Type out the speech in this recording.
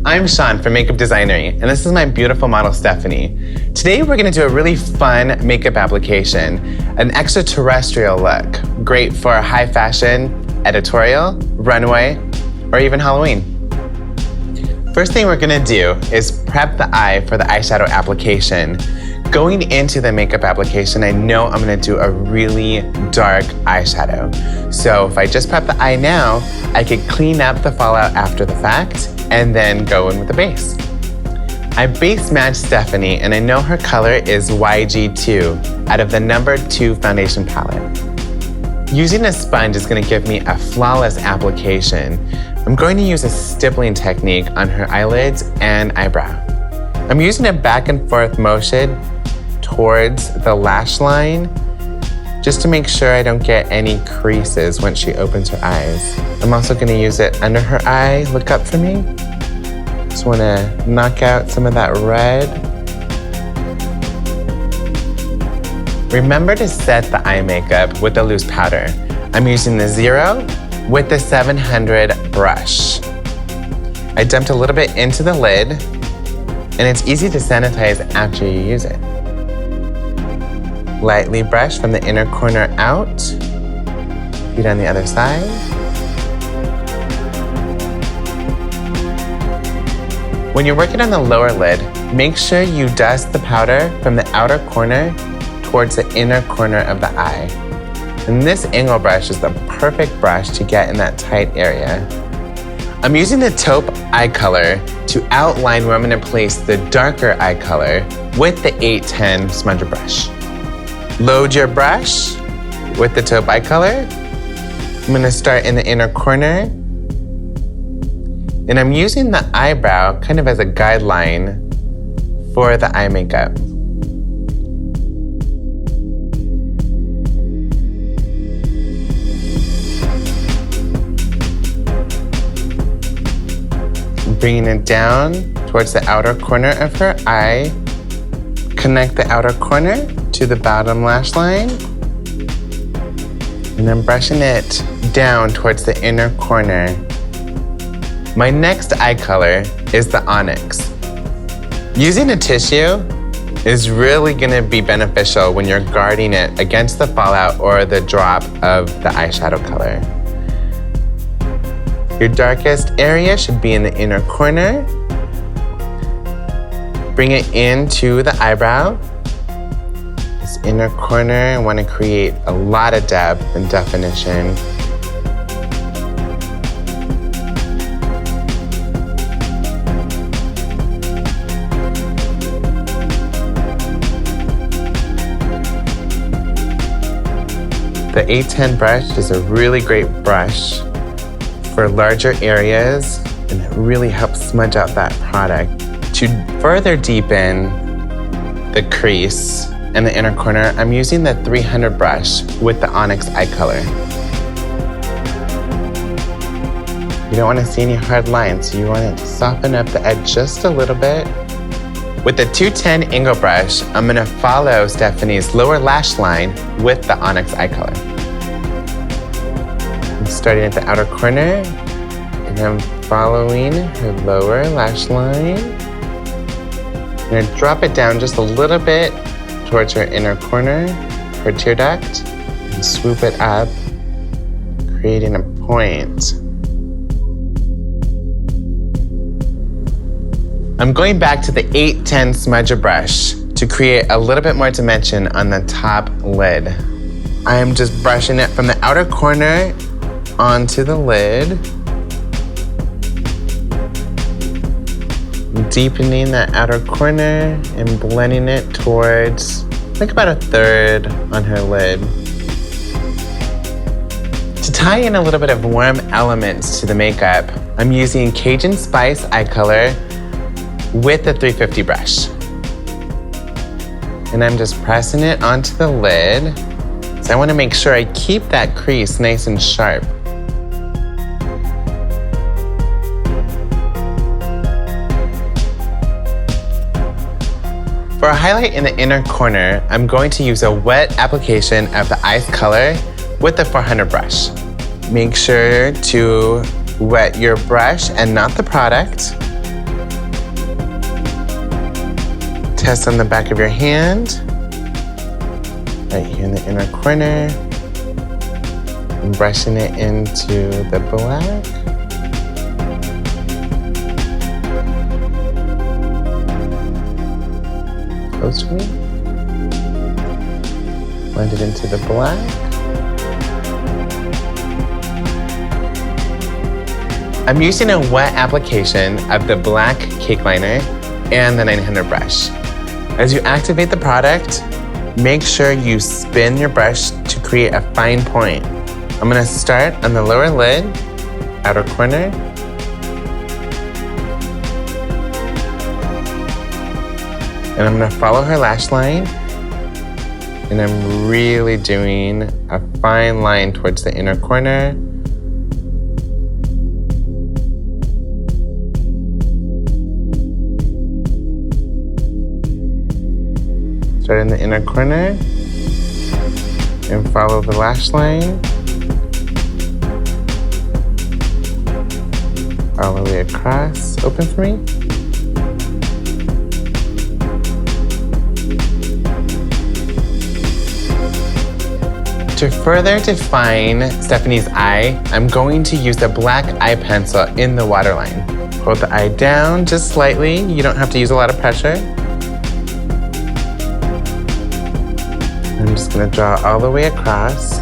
I'm Sean from Makeup Designery, and this is my beautiful model, Stephanie. Today, we're gonna do a really fun makeup application, an extraterrestrial look, great for high fashion, editorial, runway, or even Halloween. First thing we're gonna do is prep the eye for the eyeshadow application. Going into the makeup application, I know I'm gonna do a really dark eyeshadow. So if I just prep the eye now, I could clean up the fallout after the fact and then go in with the base. I base matched Stephanie, and I know her color is YG2 out of the number 2 foundation palette. Using a sponge is gonna give me a flawless application. I'm going to use a stippling technique on her eyelids and eyebrow. I'm using a back and forth motion towards the lash line just to make sure I don't get any creases once she opens her eyes. I'm also gonna use it under her eye. Look up for me. Just wanna knock out some of that red. Remember to set the eye makeup with the loose powder. I'm using the 0 with the 700 brush. I dumped a little bit into the lid, and it's easy to sanitize after you use it. Lightly brush from the inner corner out. Feet on the other side. When you're working on the lower lid, make sure you dust the powder from the outer corner towards the inner corner of the eye. And this angle brush is the perfect brush to get in that tight area. I'm using the taupe eye color to outline where I'm gonna place the darker eye color with the 810 smudger brush. Load your brush with the taupe eye color. I'm gonna start in the inner corner. And I'm using the eyebrow kind of as a guideline for the eye makeup. Bringing it down towards the outer corner of her eye. Connect the outer corner to the bottom lash line. And then brushing it down towards the inner corner. My next eye color is the onyx. Using a tissue is really gonna be beneficial when you're guarding it against the fallout or the drop of the eyeshadow color. Your darkest area should be in the inner corner. Bring it into the eyebrow. This inner corner, I want to create a lot of depth and definition. The 810 brush is a really great brush for larger areas, and it really helps smudge out that product. To further deepen the crease in the inner corner, I'm using the 300 brush with the onyx eye color. You don't want to see any hard lines, so you want it to soften up the edge just a little bit. With the 210 angle brush, I'm gonna follow Stephanie's lower lash line with the onyx eye color. I'm starting at the outer corner, and I'm following her lower lash line. I'm gonna drop it down just a little bit towards her inner corner, her tear duct, and swoop it up, creating a point. I'm going back to the 810 smudger brush to create a little bit more dimension on the top lid. I am just brushing it from the outer corner onto the lid. Deepening that outer corner and blending it towards like about 1/3 on her lid. To tie in a little bit of warm elements to the makeup, I'm using Cajun Spice eye color with the 350 brush. And I'm just pressing it onto the lid. So I want to make sure I keep that crease nice and sharp. For a highlight in the inner corner, I'm going to use a wet application of the ice color with the 400 brush. Make sure to wet your brush and not the product. test on the back of your hand, right here in the inner corner. I'm brushing it into the black. Close to me. Blend it into the black. I'm using a wet application of the black cake liner and the 900 brush. As you activate the product, make sure you spin your brush to create a fine point. I'm gonna start on the lower lid, outer corner. And I'm gonna follow her lash line. And I'm really doing a fine line towards the inner corner. Start in the inner corner and follow the lash line all the way across. Open for me. To further define Stephanie's eye, I'm going to use the black eye pencil in the waterline. Hold the eye down just slightly. You don't have to use a lot of pressure. I'm just gonna draw all the way across.